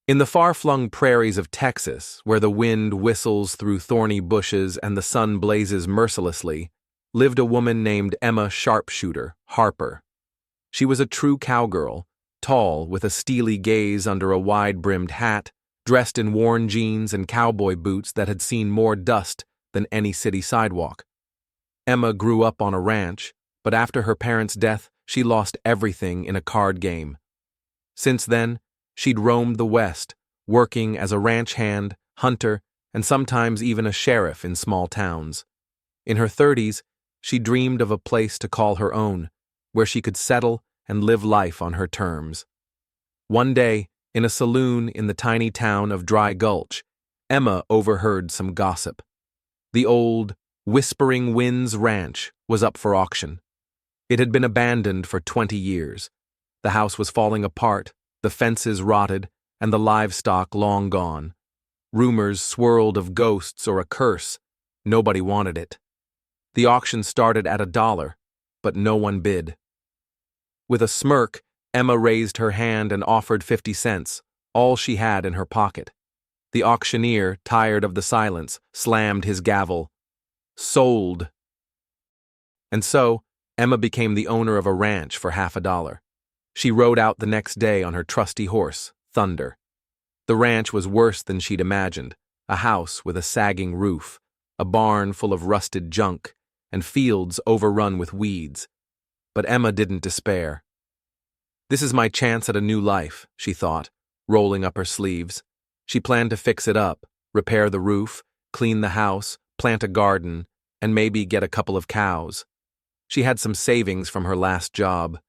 In the far-flung prairies of Texas, where the wind whistles through thorny bushes and the sun blazes mercilessly, lived a woman named Emma Sharpshooter, Harper. She was a true cowgirl, tall, with a steely gaze under a wide-brimmed hat, dressed in worn jeans and cowboy boots that had seen more dust than any city sidewalk. Emma grew up on a ranch, but after her parents' death, she lost everything in a card game. Since then, she'd roamed the West, working as a ranch hand, hunter, and sometimes even a sheriff in small towns. In her 30s, she dreamed of a place to call her own, where she could settle and live life on her terms. One day, in a saloon in the tiny town of Dry Gulch, Emma overheard some gossip. The old, Whispering Winds Ranch was up for auction. It had been abandoned for 20 years. The house was falling apart, the fences rotted, and the livestock long gone. Rumors swirled of ghosts or a curse. Nobody wanted it. The auction started at $1, but no one bid. With a smirk, Emma raised her hand and offered 50 cents, all she had in her pocket. The auctioneer, tired of the silence, slammed his gavel. Sold. And so, Emma became the owner of a ranch for $50. She rode out the next day on her trusty horse, Thunder. The ranch was worse than she'd imagined, a house with a sagging roof, a barn full of rusted junk, and fields overrun with weeds. But Emma didn't despair. This is my chance at a new life, she thought, rolling up her sleeves. She planned to fix it up, repair the roof, clean the house, plant a garden, and maybe get a couple of cows. She had some savings from her last job,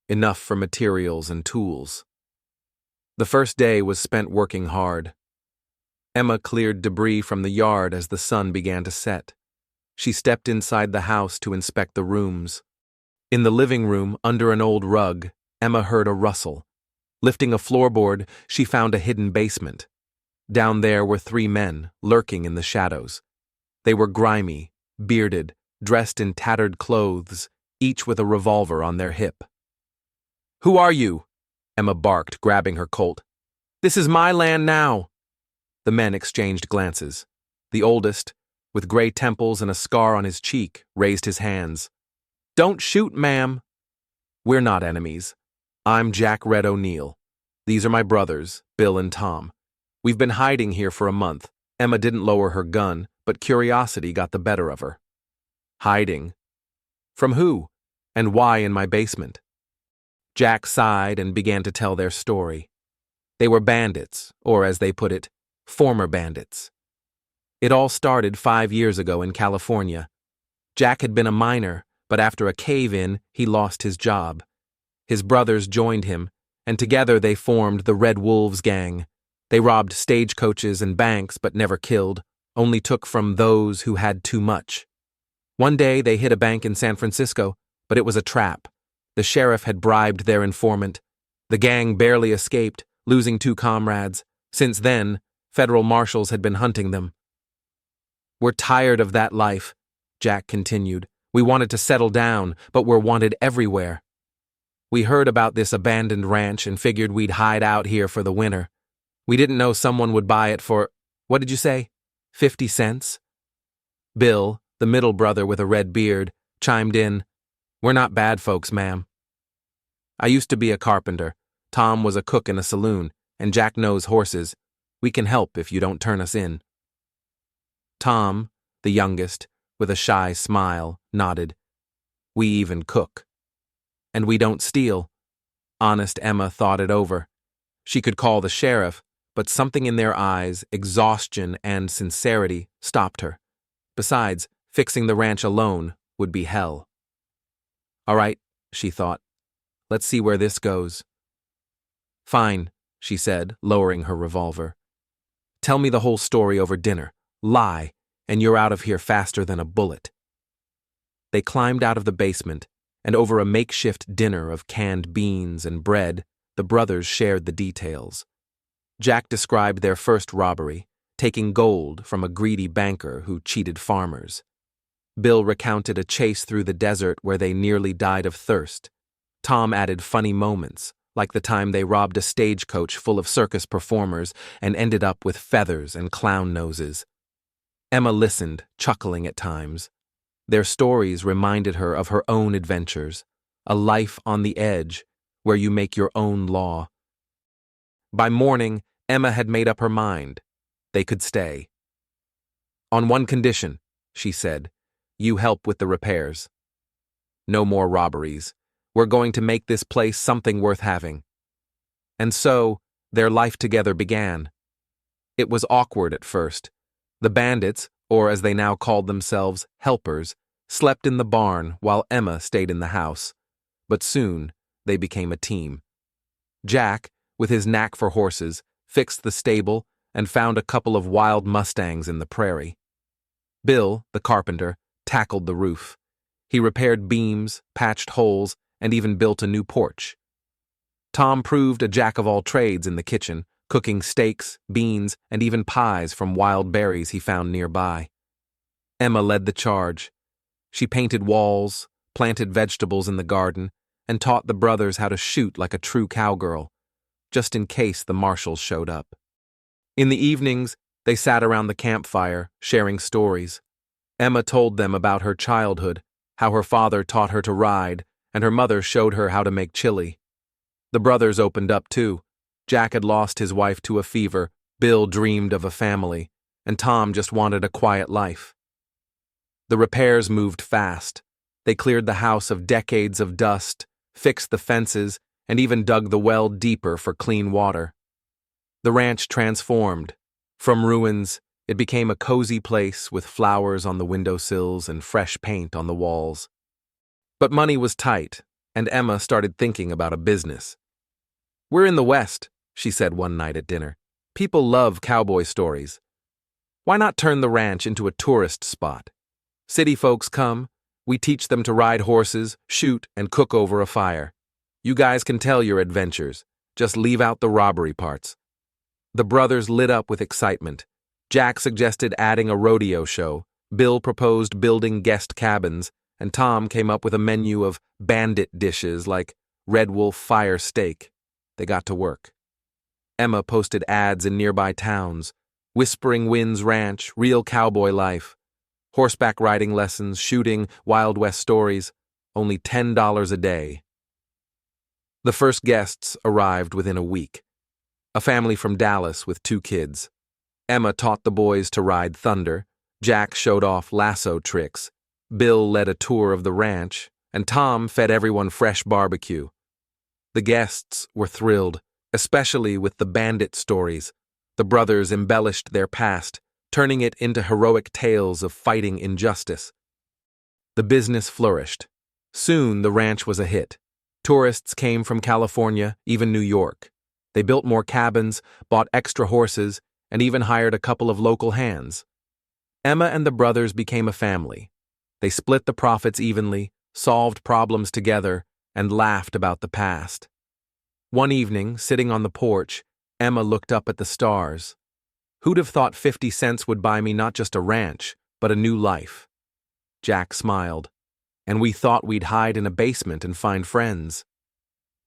enough for materials and tools. The first day was spent working hard. Emma cleared debris from the yard as the sun began to set. She stepped inside the house to inspect the rooms. In the living room, under an old rug, Emma heard a rustle. Lifting a floorboard, she found a hidden basement. Down there were 3 men, lurking in the shadows. They were grimy, bearded, dressed in tattered clothes, each with a revolver on their hip. "Who are you?" Emma barked, grabbing her Colt. "This is my land now." The men exchanged glances. The oldest, with gray temples and a scar on his cheek, raised his hands. "Don't shoot, ma'am." "We're not enemies. I'm Jack Red O'Neill. These are my brothers, Bill and Tom. We've been hiding here for a month." Emma didn't lower her gun, but curiosity got the better of her. "Hiding? From who? And why in my basement?" Jack sighed and began to tell their story. They were bandits, or as they put it, former bandits. It all started 5 years ago in California. Jack had been a miner, but after a cave-in, he lost his job. His brothers joined him, and together they formed the Red Wolves gang. They robbed stagecoaches and banks but never killed, only took from those who had too much. One day they hit a bank in San Francisco, but it was a trap. The sheriff had bribed their informant. The gang barely escaped, losing 2 comrades. Since then, federal marshals had been hunting them. "We're tired of that life," Jack continued. "We wanted to settle down, but we're wanted everywhere. We heard about this abandoned ranch and figured we'd hide out here for the winter. We didn't know someone would buy it for, what did you say, 50 cents? Bill, the middle brother with a red beard, chimed in, "We're not bad folks, ma'am. I used to be a carpenter. Tom was a cook in a saloon, and Jack knows horses. We can help if you don't turn us in." Tom, the youngest, with a shy smile, nodded. "We even cook. And we don't steal." Honest Emma thought it over. She could call the sheriff, but something in their eyes, exhaustion and sincerity, stopped her. Besides, fixing the ranch alone would be hell. "All right," she thought. "Let's see where this goes." "Fine," she said, lowering her revolver. "Tell me the whole story over dinner. Lie, and you're out of here faster than a bullet." They climbed out of the basement, and over a makeshift dinner of canned beans and bread, the brothers shared the details. Jack described their first robbery, taking gold from a greedy banker who cheated farmers. Bill recounted a chase through the desert where they nearly died of thirst. Tom added funny moments, like the time they robbed a stagecoach full of circus performers and ended up with feathers and clown noses. Emma listened, chuckling at times. Their stories reminded her of her own adventures, a life on the edge, where you make your own law. By morning, Emma had made up her mind. They could stay. "On one condition," she said, "you help with the repairs. No more robberies. We're going to make this place something worth having." And so, their life together began. It was awkward at first. The bandits, or as they now called themselves, helpers, slept in the barn while Emma stayed in the house. But soon, they became a team. Jack, with his knack for horses, fixed the stable and found a couple of wild mustangs in the prairie. Bill, the carpenter, tackled the roof. He repaired beams, patched holes, and even built a new porch. Tom proved a jack-of-all-trades in the kitchen, cooking steaks, beans, and even pies from wild berries he found nearby. Emma led the charge. She painted walls, planted vegetables in the garden, and taught the brothers how to shoot like a true cowgirl, just in case the marshals showed up. In the evenings, they sat around the campfire, sharing stories. Emma told them about her childhood, how her father taught her to ride, and her mother showed her how to make chili. The brothers opened up too. Jack had lost his wife to a fever, Bill dreamed of a family, and Tom just wanted a quiet life. The repairs moved fast. They cleared the house of decades of dust, fixed the fences, and even dug the well deeper for clean water. The ranch transformed. From ruins, it became a cozy place with flowers on the windowsills and fresh paint on the walls. But money was tight, and Emma started thinking about a business. "We're in the West," she said one night at dinner. "People love cowboy stories. Why not turn the ranch into a tourist spot? City folks come, we teach them to ride horses, shoot, and cook over a fire. You guys can tell your adventures, just leave out the robbery parts." The brothers lit up with excitement. Jack suggested adding a rodeo show, Bill proposed building guest cabins, and Tom came up with a menu of bandit dishes like Red Wolf Fire Steak. They got to work. Emma posted ads in nearby towns, Whispering Winds Ranch, real cowboy life, horseback riding lessons, shooting, Wild West stories, only $10 a day. The first guests arrived within a week. A family from Dallas with 2 kids. Emma taught the boys to ride Thunder, Jack showed off lasso tricks, Bill led a tour of the ranch, and Tom fed everyone fresh barbecue. The guests were thrilled, especially with the bandit stories. The brothers embellished their past, turning it into heroic tales of fighting injustice. The business flourished. Soon the ranch was a hit. Tourists came from California, even New York. They built more cabins, bought extra horses, and even hired a couple of local hands. Emma and the brothers became a family. They split the profits evenly, solved problems together, and laughed about the past. One evening, sitting on the porch, Emma looked up at the stars. "Who'd have thought 50 cents would buy me not just a ranch, but a new life?" Jack smiled. "And we thought we'd hide in a basement and find friends."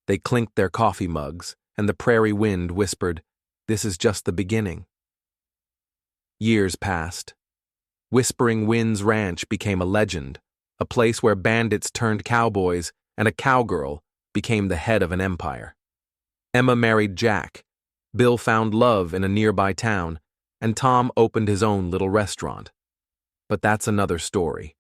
They clinked their coffee mugs, and the prairie wind whispered, "This is just the beginning." Years passed. Whispering Winds Ranch became a legend, a place where bandits turned cowboys and a cowgirl became the head of an empire. Emma married Jack, Bill found love in a nearby town, and Tom opened his own little restaurant. But that's another story.